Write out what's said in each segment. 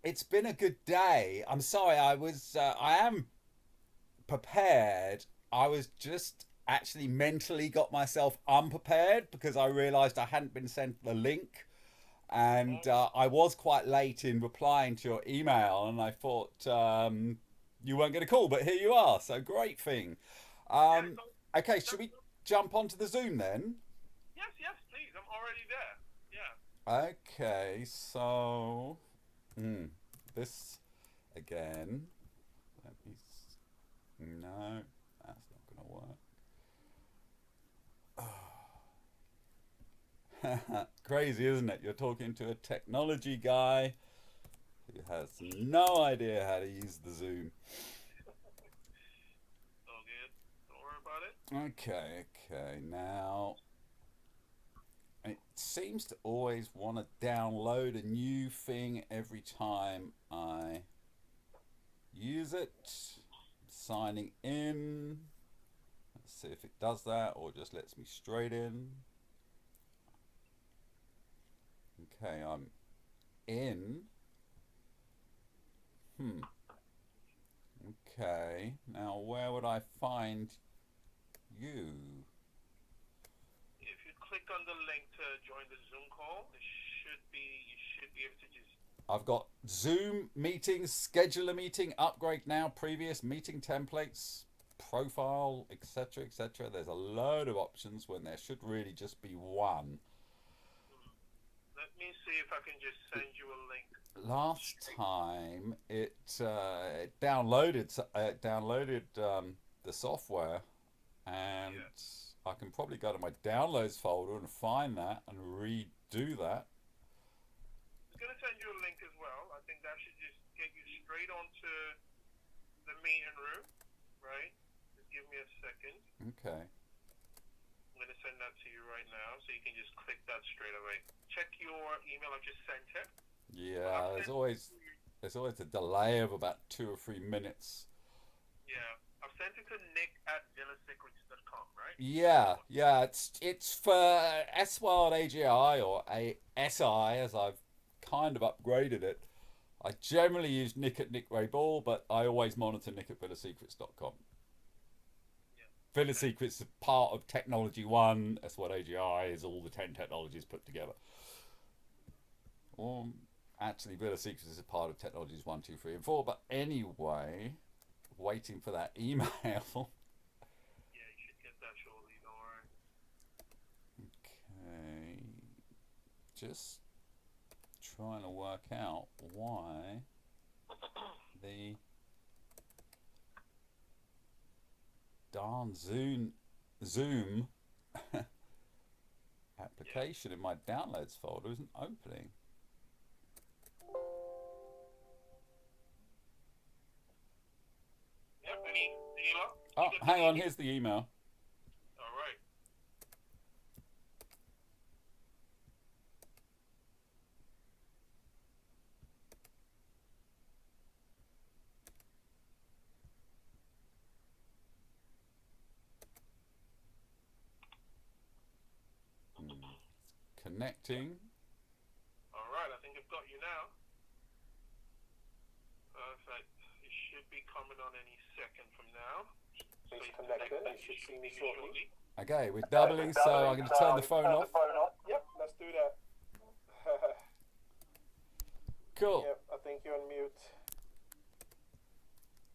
it's been a good day. I'm sorry. I am prepared. I was just actually mentally got myself unprepared because I realised I hadn't been sent the link, and I was quite late in replying to your email, and I thought you weren't going to call, but here you are. So great thing. Yeah, Um, so okay, should that's we jump onto the Zoom then? yes, yes, please. I'm already there. Yeah. Okay, so this again. Let me. No, that's not going to work. Crazy, isn't it? You're talking to a technology guy who has no idea how to use the Zoom. All good. Don't worry about it. Okay. Now, it seems to always want to download a new thing every time I use it. Signing in. Let's see if it does that or just lets me straight in. Okay, I'm in. Hmm. Okay. Now, where would I find you? If you click on the link to join the Zoom call, you should be able to just I've got Zoom meetings, schedule a meeting, upgrade now, previous meeting templates, profile, etc., etc. There's a load of options when there should really just be one. hmm, let me see if I can just send you a link Last straight. time it downloaded the software, and Yeah. I can probably go to my downloads folder and find that and redo that. It's gonna send you a link as well. I think that should just get you straight onto the meeting room, right? Just give me a second. Okay. I'm gonna send that to you right now, so you can just click that straight away. Check your email. I just sent it, but Yeah, I've sent it to you. there's always a delay of about 2 or 3 minutes. Yeah, I've sent it to nick@villasecrets.com, right? That's the Yeah, one. yeah, it's for S World AGI or ASI as I've kind of upgraded it. I generally use Nick at Nick Ray Ball, but I always monitor Nick at villasecrets.com. Yeah. Villa Okay. Secrets is part of Technology One. S World AGI is all the 10 technologies put together. Or actually, Villa Secrets is a part of Technologies 1, 2, 3, and 4. But anyway, waiting for that email. Yeah, you should get that shortly. Don't worry. Okay, just trying to work out why the darn Zoom Yeah. application in my downloads folder isn't opening. Yep. Any luck? You Oh, get the hang on, meeting? here's the email. All right. Hmm. Connecting. All right. I think I've got you now. Perfect. It should be coming on any second from now. Please Stay connect it. connected. You You should should see me see me shortly. shortly. Okay, we're Okay, we're doubling, so I'm doubling, going so to turn I'm the going to phone turn the off. phone off. Yep, let's do that. Cool. Yep, I think you're on mute.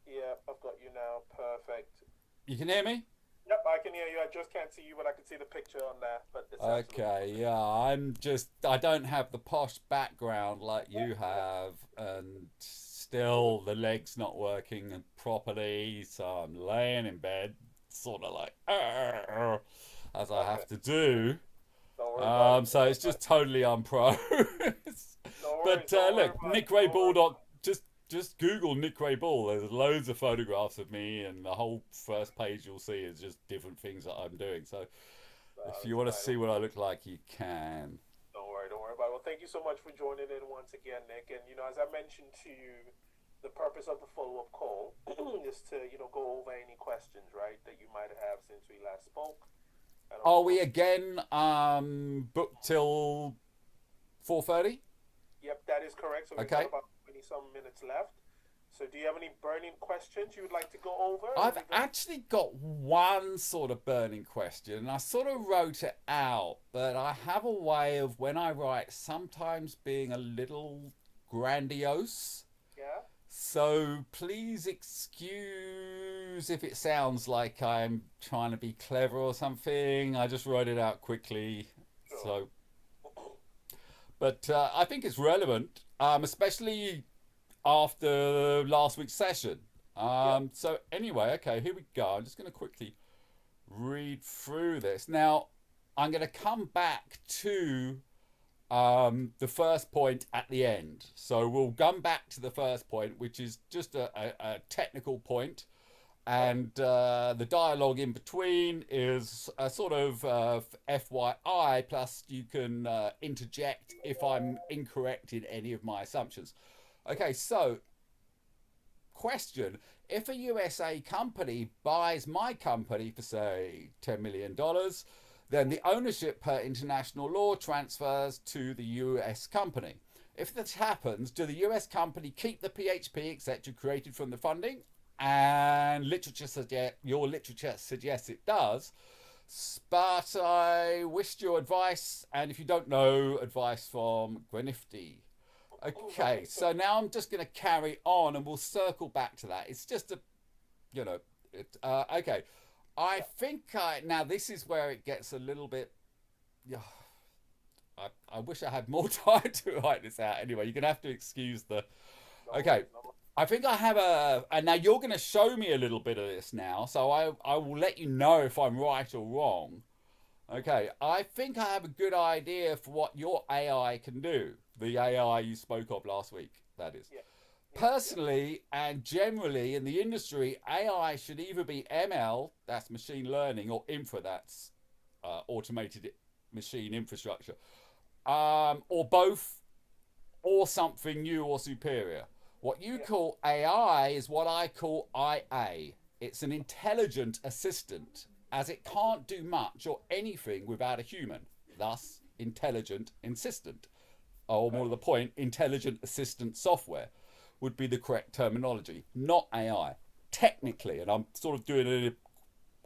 Yep, I've got you now. Perfect. You can hear me? Yep, I can hear you. I just can't see you, but I can see the picture on there. But it's absolutely Okay, fine. yeah, I don't have the posh background like you have, and still the leg's not working properly, so I'm laying in bed, sort of like, "Arr," as I have to do. Don't worry about it. So it's just totally unpro. No worries. But Don't worry look, about it. Nick Ray Ball. Just Google Nick Ray Ball. There's loads of photographs of me, and the whole first page you'll see is just different things that I'm doing. So if you That's want to fine. see what I look like, you can. Don't worry. Don't worry about it. Well, thank you so much for joining in once again, Nick. And as I mentioned to you, the purpose of the follow-up call is to go over any questions, right, that you might have since we last spoke, and of Are we course. again booked till 4:30? Yep, that is correct. So we've got Okay. about 20 some minutes left. So do you have any burning questions you would like to go over? I've actually got one sort of burning question. I sort of wrote it out, but I have a way of, when I write, sometimes being a little grandiose. Yeah. So please excuse if it sounds like I'm trying to be clever or something. I just wrote it out quickly. Sure. So, but I think it's relevant, especially after last week's session. Yep. So anyway, okay, here we go. I'm just going to quickly read through this. Now, I'm going to come back to the first point at the end. So we'll come back to the first point, which is just a technical point, Right. and the dialogue in between is a sort of FYI, plus you can interject if I'm incorrect in any of my assumptions. Okay, so question: if a USA company buys my company for, say, $10 million, then the ownership per international law transfers to the US company. If this happens, do the US company keep the PHP, etc., created from the funding? And your literature suggests it does. But I wished your advice, and if you don't know, advice from Grantify. Okay, Right. So so now I'm just going to carry on, and we'll circle back to that. It's just a, you know, okay. I yeah. think now this is where it gets a little bit. Yeah, I wish I had more time to write this out. Anyway, you're gonna have to excuse the. No Okay, worries. No. I think I have a, and now you're going to show me a little bit of this now, so I will let you know if I'm right or wrong. Okay, I think I have a good idea for what your AI can do. The AI you spoke of last week, that is. Yeah. Yeah. Yeah. Personally and generally in the industry, AI should either be ML, that's machine learning, or infra, that's automated machine infrastructure, or both, or something new or superior. What you Yeah. call AI is what I call IA. It's an intelligent assistant, as it can't do much or anything without a human. Thus, intelligent assistant, or more Okay. to the point, intelligent assistant software would be the correct terminology, not AI. Technically, and I'm sort of doing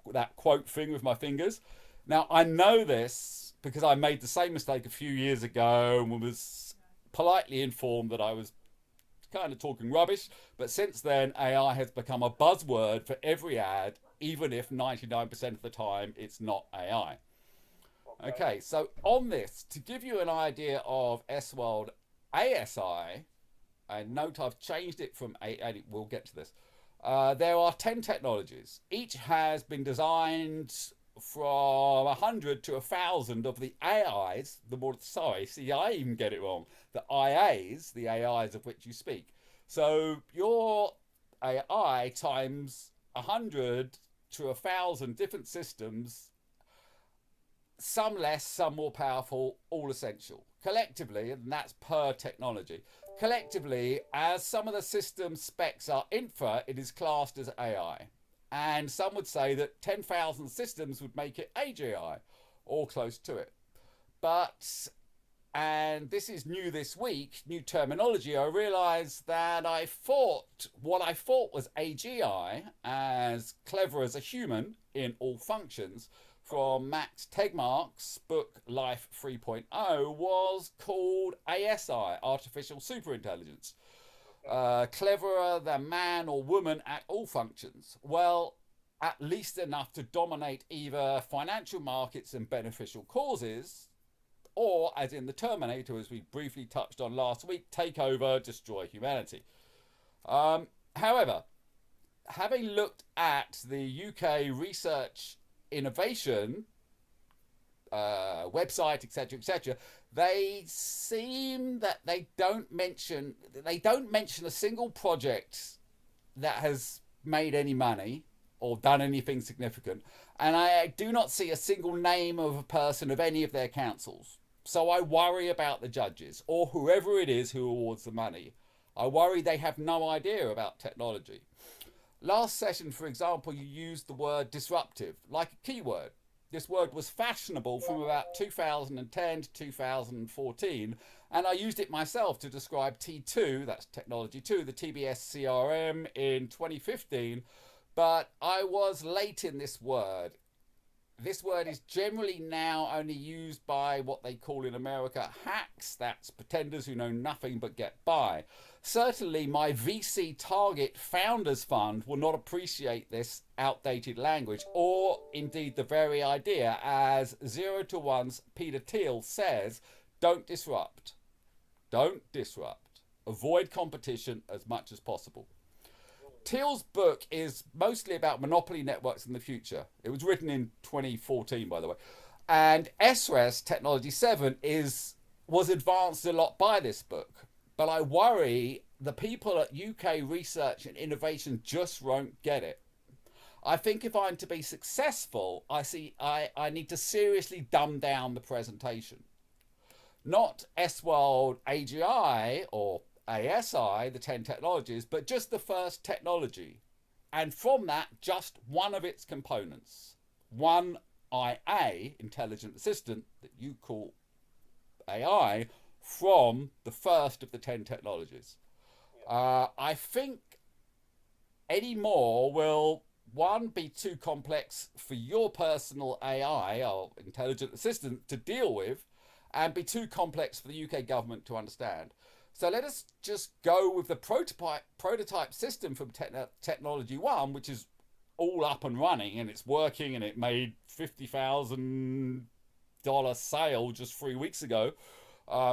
that quote thing with my fingers. Now, I know this because I made the same mistake a few years ago and was politely informed that I was kind of talking rubbish. But since then, AI has become a buzzword for every ad, even if 99% of the time it's not AI. Okay. Okay, so on this, to give you an idea of S-World ASI, and note I've changed it from and we'll get to this. There are 10 technologies. Each has been designed from 100 to 1,000 of the AIs. See, I even get it wrong. The IAs, the AIs of which you speak. So your AI times 100 to 1,000 different systems, some less, some more powerful, all essential. Collectively, and that's per technology, collectively, as some of the system specs are infra, it is classed as AI. And some would say that 10,000 systems would make it AGI, or close to it. But, and this is new this week, new terminology, I realised that what I thought was AGI, as clever as a human in all functions, from Max Tegmark's book Life 3.0 was called ASI, Artificial Superintelligence. Okay. Cleverer than man or woman at all functions. Well, at least enough to dominate either financial markets and beneficial causes, or, as in the Terminator, as we briefly touched on last week, take over, destroy humanity. However, having looked at the UK research innovation website, etc., they seem that they don't mention a single project that has made any money or done anything significant, and I do not see a single name of a person of any of their councils. So I worry about the judges or whoever it is who awards the money. I worry they have no idea about technology. Last session, for example, you used the word disruptive like a keyword. This word was fashionable from about 2010 to 2014, and I used it myself to describe T2, that's Technology 2, the TBS CRM in 2015, but I was late in this word. This word is generally now only used by what they call in America hacks. That's pretenders who know nothing but get by. Certainly, my VC target founders fund will not appreciate this outdated language, or indeed the very idea. As 0 to 1's Peter Thiel says, don't disrupt. Don't disrupt. Avoid competition as much as possible. Thiel's book is mostly about monopoly networks in the future. It was written in 2014, by the way. And SRES Technology 7 was advanced a lot by this book. But I worry the people at UK Research and Innovation just won't get it. I think if I'm to be successful, I need to seriously dumb down the presentation. Not S-World AGI or ASI, the 10 technologies, but just the first technology. And from that, just one of its components. One IA, intelligent assistant, that you call AI, from the first of the 10 technologies. I think any more will, one, be too complex for your personal AI or intelligent assistant to deal with, and be too complex for the UK government to understand. So let us just go with the prototype system from Technology 1, which is all up and running, and it's working, and it made $50,000 sale just 3 weeks ago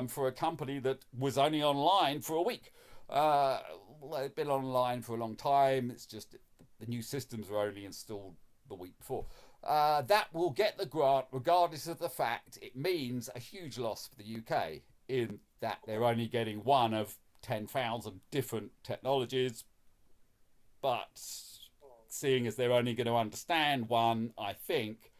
for a company that was only online for a week. It's been online for a long time. It's just the new systems were only installed the week before. That will get the grant regardless of the fact it means a huge loss for the UK in that they're only getting one of 10,000 different technologies, but seeing as they're only going to understand one, I think.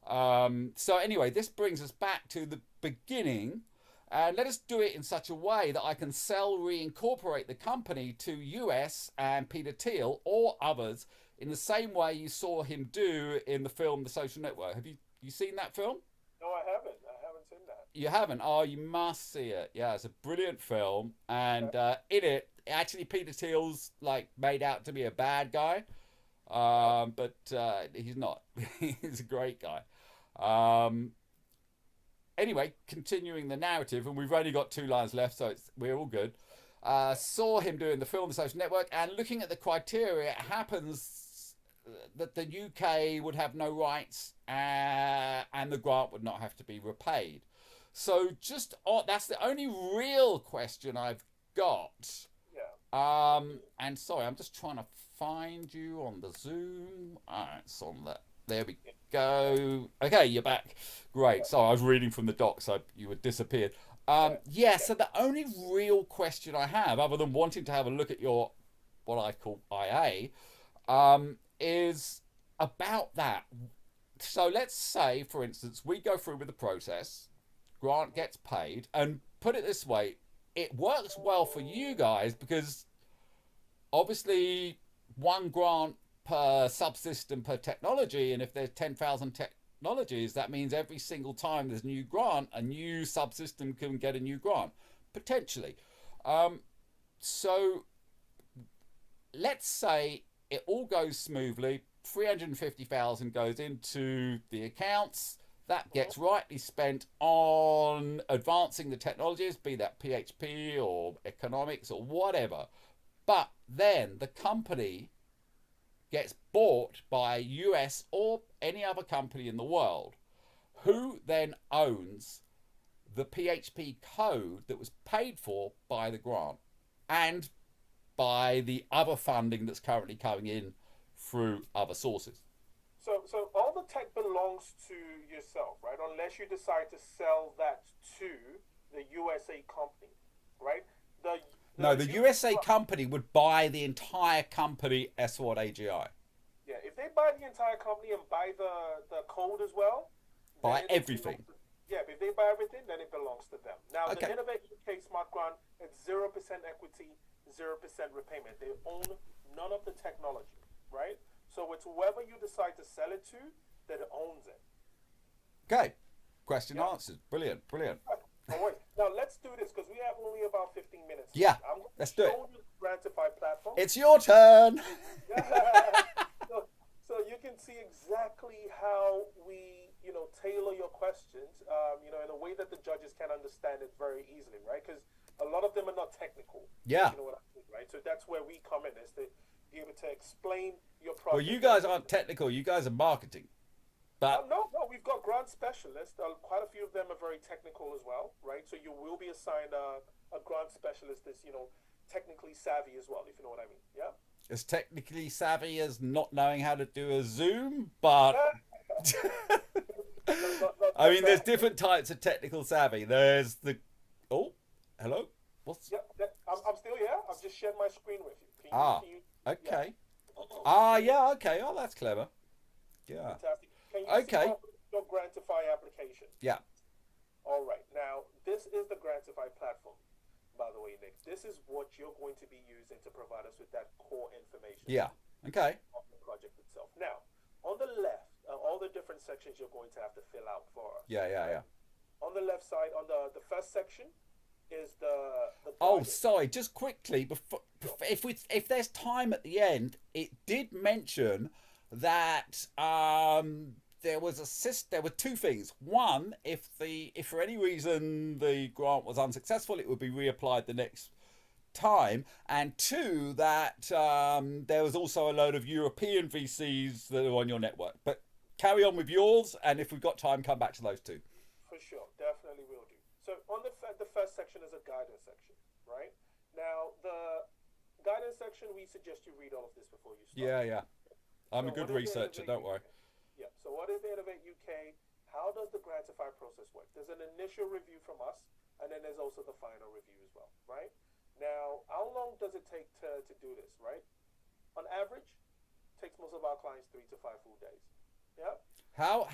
So anyway, this brings us back to the beginning, and let us do it in such a way that I can reincorporate the company to US and Peter Thiel or others in the same way you saw him do in the film The Social Network. Have you seen that film? No, I haven't. I haven't seen that. You haven't? Oh, you must see it. Yeah, it's a brilliant film, and in it, actually, Peter Thiel's like made out to be a bad guy, but he's not. He's a great guy. Anyway, continuing the narrative, and we've only got 2 lines left, so we're all good. Saw him doing the film The Social Network, and looking at the criteria, it happens that the UK would have no rights, and the grant would not have to be repaid. So that's the only real question I've got. Yeah. And sorry, I'm just trying to find you on the Zoom. It's on that. There we go. Okay, you're back. Great. So I was reading from the doc, so you had disappeared. So the only real question I have, other than wanting to have a look at your, what I call IA, is about that. So let's say, for instance, we go through with the process, grant gets paid, and put it this way, it works well for you guys because obviously one grant per subsystem per technology, and if there's 10,000 technologies, that means every single time there's a new grant, a new subsystem can get a new grant, potentially. So let's say it all goes smoothly, 350,000 goes into the accounts, that gets rightly spent on advancing the technologies, be that PHP or economics or whatever. But then the company gets bought by US or any other company in the world, who then owns the PHP code that was paid for by the grant and by the other funding that's currently coming in through other sources. So all the tech belongs to yourself, right? Unless you decide to sell that to the USA company, right? The USA company would buy the entire company S-Word AGI. Yeah, if they buy the entire company and buy the code as well, buy everything. Yeah, but if they buy everything, then it belongs to them. Now, Okay. The Innovate UK Smart Grant, it's 0% equity, 0% repayment. They own none of the technology, right? So it's whoever you decide to sell it to that owns it. Okay. Question Yeah. answered. Brilliant. Brilliant. Right. No worries. Now let's do this because we have only about 15 minutes Yeah. left. I'm going to Let's do it. show you the Grantify platform. It's your turn. Yeah. So you can see exactly how we, tailor your questions, in a way that the judges can understand it very easily, right? Because a lot of them are not technical. Yeah. You know what I mean, right? So that's where we come in, is to be able to explain your Well, project. you guys aren't technical. You guys are marketing. But No, we've got grant specialists. Quite a few of them are very technical as well, right? So you will be assigned a grant specialist that's, technically savvy as well, if you know what I mean. Yeah. as technically savvy as not knowing how to do a Zoom, but I mean, there's different types of technical savvy. There's the hello, what's I'm still here. I've just shared my screen with you. Okay. Yeah. Okay. Oh, that's clever. Yeah. Fantastic. Can you Okay. see your Grantify application? Yeah. All right. Now, this is the Grantify platform. By the way, Nick, this is what you're going to be using to provide us with that core information. Yeah. Okay. Of the project itself. Now, on the left, all the different sections you're going to have to fill out for us. Yeah. On the left side, on the first section, is the Oh, guidance. sorry. Just quickly, before, if there's time at the end, it did mention that there were two things. One, if for any reason the grant was unsuccessful, it would be reapplied the next time, and two, that there was also a load of European VCs that are on your network. But carry on with yours, and if we've got time, come back to those two. For sure, definitely will do. So on the first section is a guidance section, right? Now the guidance section, we suggest you read all of this before you start. Yeah. I'm a So good what is the researcher. Don't Innovate worry. UK? Yeah. So what is the Innovate UK? How does the Grantify process work? There's an initial review from us, and then there's also the final review as well, right? Now, how long does it take to do this, right? On average, takes most of our clients 3 to 5 full days. Yeah. How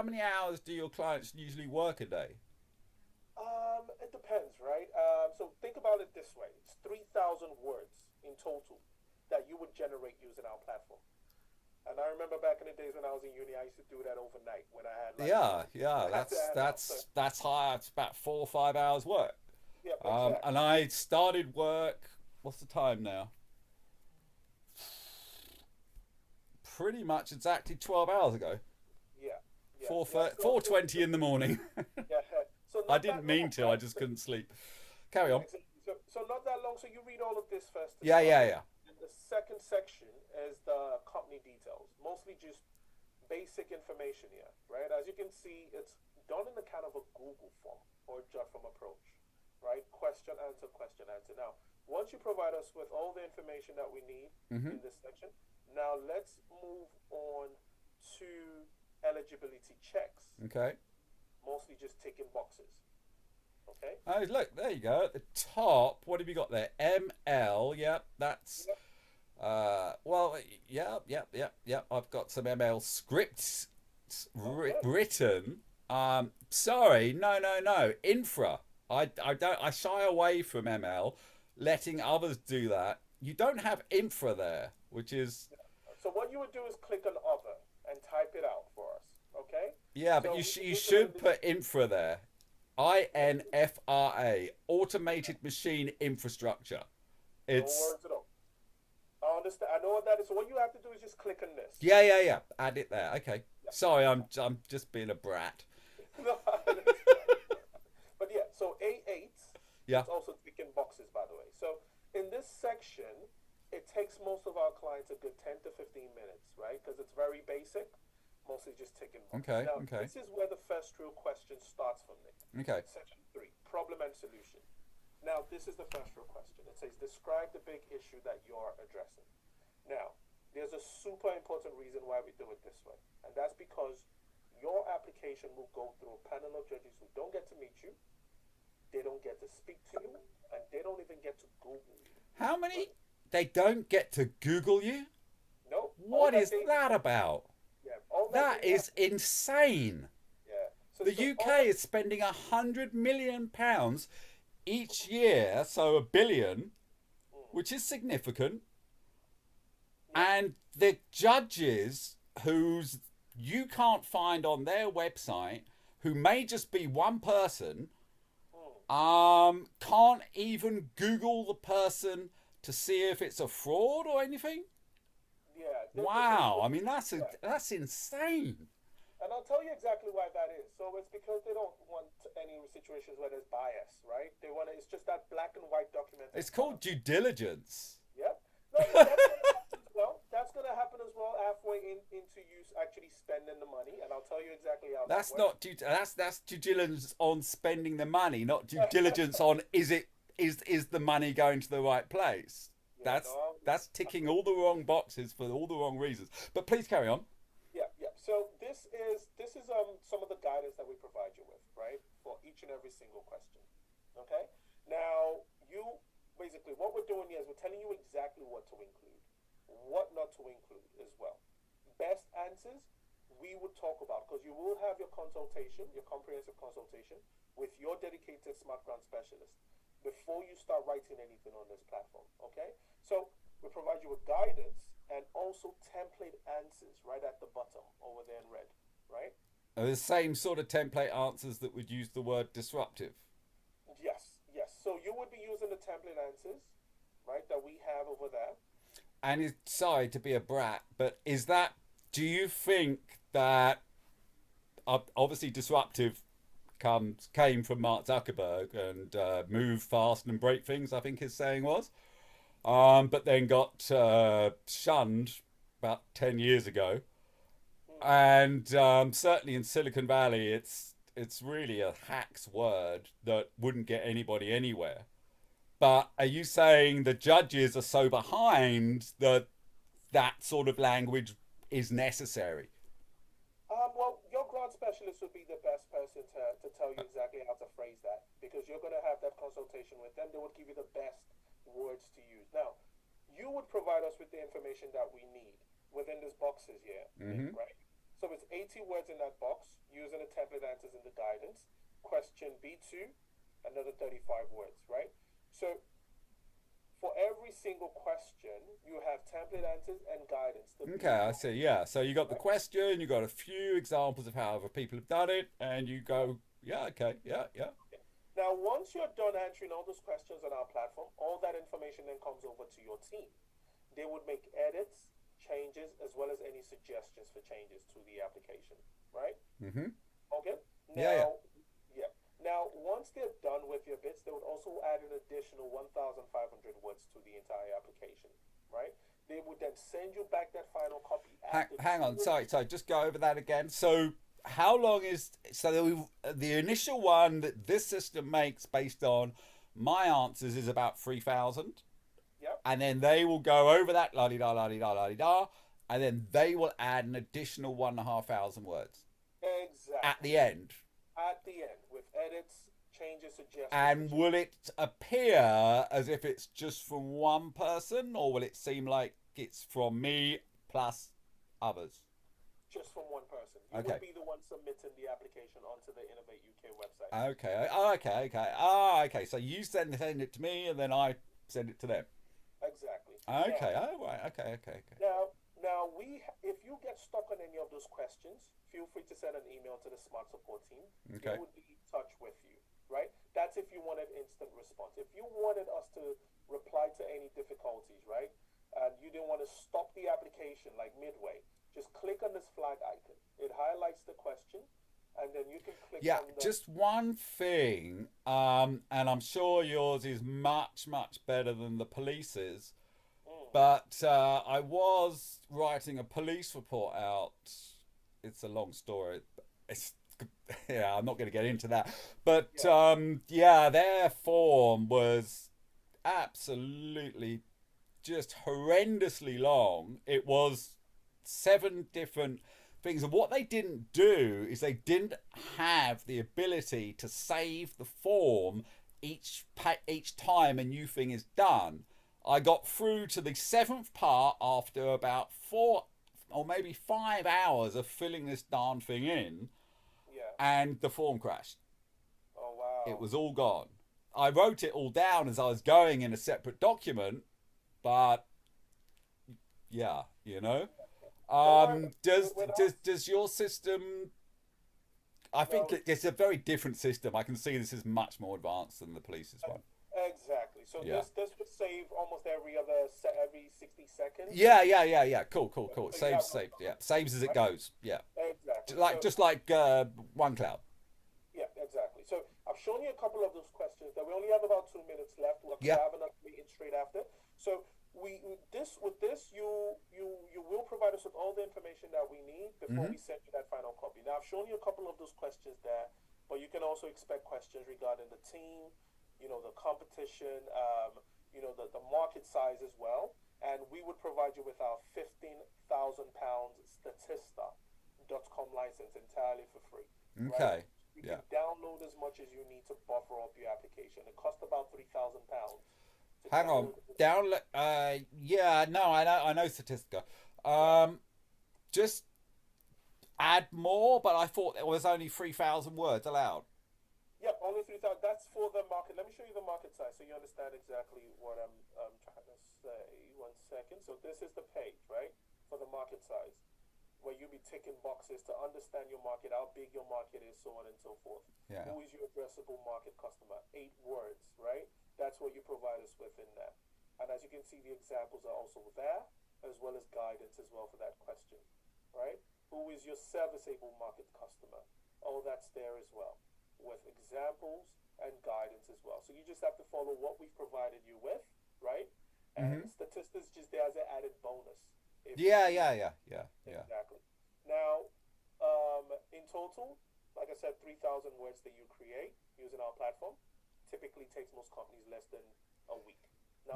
many hours do your clients usually work a day? It depends, right? So think about it this way: it's 3,000 words in total that you would generate using our platform. And I remember back in the days when I was in uni, I used to do that overnight when I had that's high. It's about 4 or 5 hours work. Yeah, exactly. And I started work. What's the time now? Pretty much exactly 12 hours ago. Yeah. 4:20 in the morning. So I didn't mean to. I just couldn't sleep. Carry on. So not that long. So you read all of this first. Yeah. And the second section is the company details, mostly just basic information here, right? As you can see, it's done in the kind of a Google form or jot from approach, right? Question, answer. Now, once you provide us with all the information that we need in this section, now let's move on to eligibility checks. Okay. Mostly just ticking boxes. Okay. Oh, look, there you go. At the top, what have you got there? ML. Yep, that's. Yep. I've got some ML scripts written. Sorry, no. Infra. I don't. I shy away from ML, letting others do that. You don't have infra there, which is. So what you would do is click on other and type it out for us. Okay. Yeah, but you should put infra there. INFRA, automated machine infrastructure. It's. No words at all. I understand. I know what that is. So what you have to do is just click on this. Yeah. Add it there. Okay. Yeah. Sorry, I'm just being a brat. But yeah, so A8. Yeah. It's also ticking boxes, by the way. So in this section, it takes most of our clients a good 10 to 15 minutes, right? Because it's very basic. Mostly just ticking boxes. Okay. This is where the first real question starts from me. Okay. Section 3, problem and solution. Now, this is the first real question. It says, describe the big issue that you're addressing. Now, there's a super important reason why we do it this way. And that's because your application will go through a panel of judges who don't get to meet you, they don't get to speak to you, and they don't even get to Google you. How many? They don't get to Google you? No. What is that about? Yeah, that is insane. Yeah. So the UK is spending £100 million each year, so £1 billion, which is significant. Yeah. And the judges, whose you can't find on their website, who may just be one person, Hmm. can't even Google the person to see if it's a fraud or anything. Yeah, Wow, I mean yeah. that's insane. And I'll tell you exactly why that is. So it's because they don't want any situations where there's bias, right? They want to, it's just that black and white document in It's front called of them. due diligence. Yep. No, but that's going to happen as well. That's going to happen as well halfway into you actually spending the money, and I'll tell you exactly how that That's works. not due. That's due diligence on spending the money, not due diligence on is the money going to the right place. Yeah, That's no, that's ticking all the wrong boxes for all the wrong reasons. But please carry on. yeah, yeah. So this is some of the guidance that we provide you with, right, for each and every single question. Okay. Now you basically what we're doing here is we're telling you exactly what to include, what not to include as well. Best answers we would talk about because you will have your consultation, your comprehensive consultation with your dedicated smart grant specialist before you start writing anything on this platform. Okay. So we provide you with guidance and also template answers right at the bottom over there in red, right? The same sort of template answers that would use the word disruptive. Yes, yes. So you would be using the template answers, right, that we have over there. And it's, sorry to be a brat, but is that? Do you think that obviously disruptive came from Mark Zuckerberg and move fast and break things? I think his saying was. But then got shunned about 10 years ago. Hmm. And certainly in Silicon Valley, it's really a hack's word that wouldn't get anybody anywhere. But are you saying the judges are so behind that that sort of language is necessary? Well, your grant specialist would be the best person to tell you exactly how to phrase that because you're going to have that consultation with them. They would give you the best words to use. Now, you would provide us with the information that we need within these boxes here, Nick, Mm-hmm. right? So it's 80 words in that box using the template answers in the guidance. Question B2, another 35 words, right? So for every single question, you have template answers and guidance. The Okay, I B2, see. Yeah. So you got the right? question, you got a few examples of how other people have done it, and you Yep. go, yeah, okay, yeah, yeah. Okay. Now, once you're done answering all those questions on our platform, all that information then comes over to your team. They would make edits, changes, as well as any suggestions for changes to the application, right? Mm-hmm. Okay. Yeah, yeah. Now, yeah. Now, once they're done with your bits, they would also add an additional 1,500 words to the entire application, right? They would then send you back that final copy after Hang on, 2 sorry, just go over that again. So, how long is so the initial one that this system makes based on my answers is about 3,000, Yep. and then they will go over that la di da la di da la di da, and then they will add an additional 1,500 words at Exactly. the end. At the end, with edits, changes, suggestions for And changes, will it appear as if it's just from one person, or will it seem like it's from me plus others? just from one person. You Okay. would be the one submitting the application onto the Innovate UK website. Okay. Oh, okay. Okay. Ah, okay. So you send it to me, and then I send it to them. Exactly. Okay. Oh, right. Okay. Okay. Okay. Now if you get stuck on any of those questions, feel free to send an email to the Smart Support team. They Okay. would be in touch with you, right? That's if you wanted instant response. If you wanted us to reply to any difficulties, right, and you didn't want to stop the application like midway, just click on this flag icon. It highlights the question, and then you can click Yeah. on the. Just one thing, and I'm sure yours is much better than the police's. Mm, But I was writing a police report out. It's a long story. It's yeah, I'm not going to get into that. But yeah, yeah, their form was absolutely just horrendously long. It was 7 different things, and what they didn't do is they didn't have the ability to save the form each time a new thing is done. I got through to the seventh part after about 4 or maybe 5 hours of filling this darn thing in, yeah. and the form crashed. Oh It wow. was all gone. I wrote it all down as I was going in a separate document, but yeah, you know. Don't worry. Does With does us, does your system I No, think it's a very different system. I can see this is much more advanced than the police's one. exactly. So Yeah. this would save almost every 60 seconds. Yeah. Cool. So you have Saves. Yeah, saves as it right? goes. Yeah, Exactly. like So just like OneCloud. yeah, exactly. So I've shown you a couple of those questions. That we only have about 2 minutes left. We'll Yeah. have another meeting straight after. So with this you will provide us with all the information that we need before we send you that final copy. Now I've shown you a couple of those questions there, but you can also expect questions regarding the team, the competition, the market size as well. And we would provide you with our £15,000 Statista.com license entirely for free. Okay. Right? You can download as much as you need to buffer up your application. It costs about £3,000. Hang on. Download. Yeah. No, I know Statistica. Just add more, but I thought there was only 3,000 words allowed. Yep, only 3,000. That's for the market. Let me show you the market size so you understand exactly what I'm trying to say. 1 second. So this is the page, right, for the market size, where you'll be ticking boxes to understand your market, how big your market is, so on and so forth. Yeah. Who is your addressable market customer? 8 words, right? That's what you provide us with in there. And as you can see, the examples are also there, as well as guidance as well for that question, right? Who is your serviceable market customer? All that's there as well, with examples and guidance as well. So you just have to follow what we've provided you with, right? And statistics just there as an added bonus. Yeah. Exactly. Now, in total, like I said, 3,000 words that you create using our platform typically takes most companies less than a week.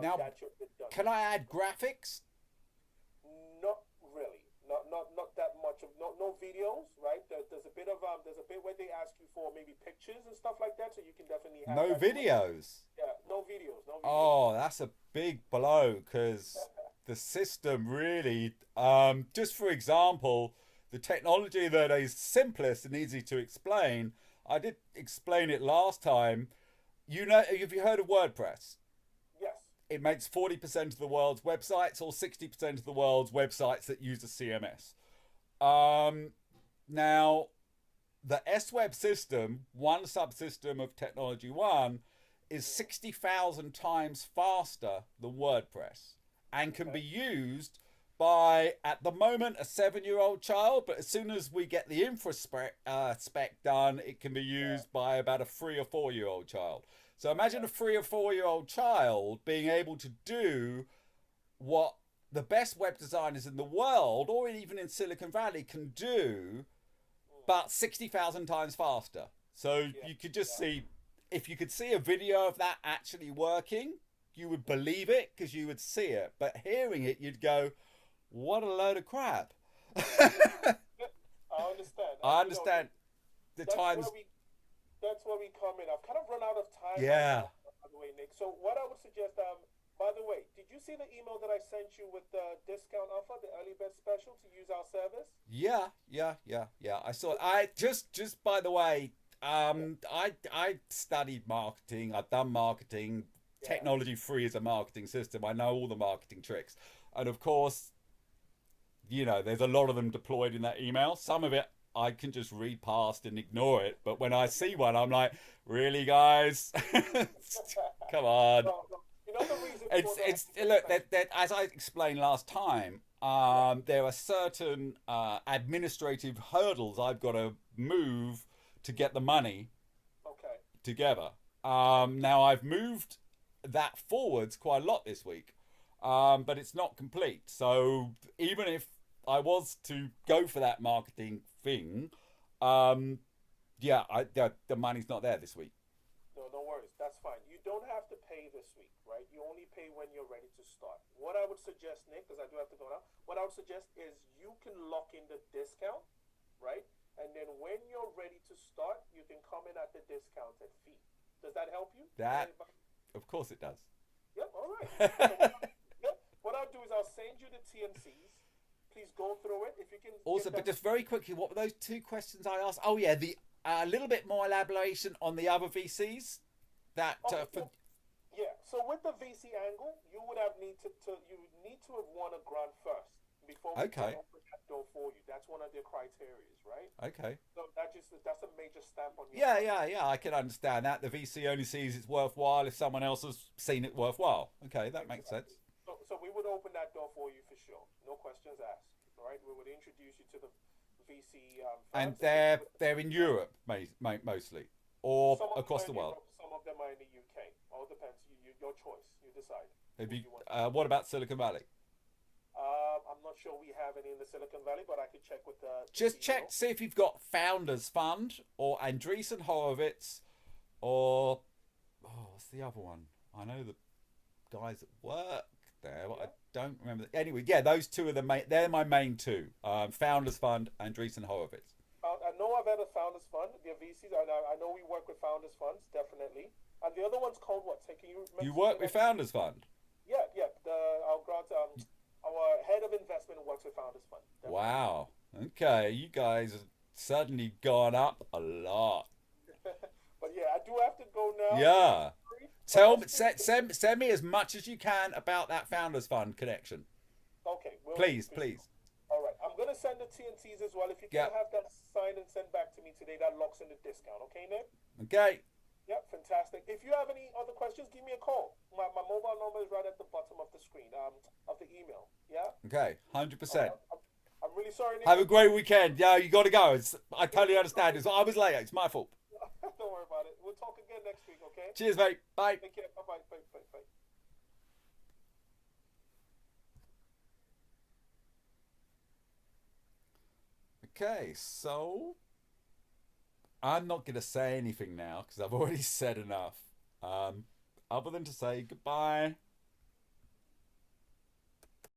Now, that's your done. Can I add graphics? Not really. Not that much of no videos, right? There's a bit where they ask you for maybe pictures and stuff like that, so you can definitely have No videos. Yeah, no videos. Oh, that's a big blow because the system really, just for example, the technology that is simplest and easy to explain. I did explain it last time. Have you heard of WordPress? Yes. It makes 40% of the world's websites or 60% of the world's websites that use a CMS. Now, the SWeb system, one subsystem of Technology One, is 60,000 times faster than WordPress and can be used by, at the moment, a 7-year-old child, but as soon as we get the infra spec done, it can be used by about a 3 or 4-year-old child. So imagine a 3 or 4-year-old child being able to do what the best web designers in the world, or even in Silicon Valley, can do, but 60,000 times faster. So you could just see, if you could see a video of that actually working, you would believe it because you would see it. But hearing it, you'd go, what a load of crap. I understand. I understand the times. That's where we come in. I've kind of run out of time. Yeah. By the way, Nick. So what I would suggest, by the way, did you see the email that I sent you with the discount offer, the early bird special to use our service? Yeah. I saw it. I just by the way, I studied marketing. I've done marketing. Technology free is a marketing system. I know all the marketing tricks, and of course, there's a lot of them deployed in that email. Some of it I can just read past and ignore it. But when I see one, I'm like, really, guys? Come on. No. You know the reason it's look, as I explained last time, there are certain administrative hurdles I've got to move to get the money together. Now, I've moved that forwards quite a lot this week, but it's not complete. So even if I was to go for that marketing thing, the money's not there this week. No worries. That's fine. You don't have to pay this week, right? You only pay when you're ready to start. What I would suggest, Nick, because I do have to go now, what I would suggest is you can lock in the discount, right? And then when you're ready to start, you can come in at the discounted fee. Does that help you? Of course it does. Yep, all right. What I'll do is I'll send you the TNCs. Please go through it. If you can. Also, but just very quickly, what were those 2 questions I asked? Oh yeah, the a little bit more elaboration on the other VCs. So with the VC angle, you would have need to have won a grant first before we can offer door for you. That's one of their criterias, right? Okay. So that's a major stamp on your. Yeah. I can understand that. The VC only sees it's worthwhile if someone else has seen it worthwhile. Okay, that makes sense. So we would open that door for you for sure. No questions asked. All right, we would introduce you to the VC And firms. they're in Europe mostly, or Some of them across are the in world. Europe, some of them are in the UK. All depends. Your choice. You decide. Have who you, you want. what about Silicon Valley? I'm not sure we have any in the Silicon Valley, but I could check with the Just CEO. check to see if you've got Founders Fund or Andreessen Horowitz or what's the other one? I know the guys that work there, but I don't remember. Anyway, yeah, those two are they're my main two. Founders Fund, Andreessen Horowitz. I know I've had a Founders Fund. They're VCs. I know we work with Founders Funds, definitely. And the other one's called what? Say, can you remember? You work with Founders Fund? Yeah. Our head of investment works with Founders Fund. Definitely. Wow. Okay, you guys have suddenly gone up a lot. But yeah, I do have to go now. Yeah. Send me as much as you can about that Founders Fund connection. Okay. Please. All right. I'm going to send the T&Ts as well. If you can have that signed and sent back to me today, that locks in the discount. Okay, Nick? Okay. Yep, fantastic. If you have any other questions, give me a call. My mobile number is right at the bottom of the screen, of the email. Yeah? Okay, 100%. I'm really sorry, Nick. Have a great weekend. Yeah, you got to go. I totally understand. I was late. It's my fault. Don't worry about it. We'll talk again next week, okay? Cheers, mate. Bye. Take care. Bye-bye. Bye. Okay, so I'm not going to say anything now because I've already said enough. Other than to say goodbye.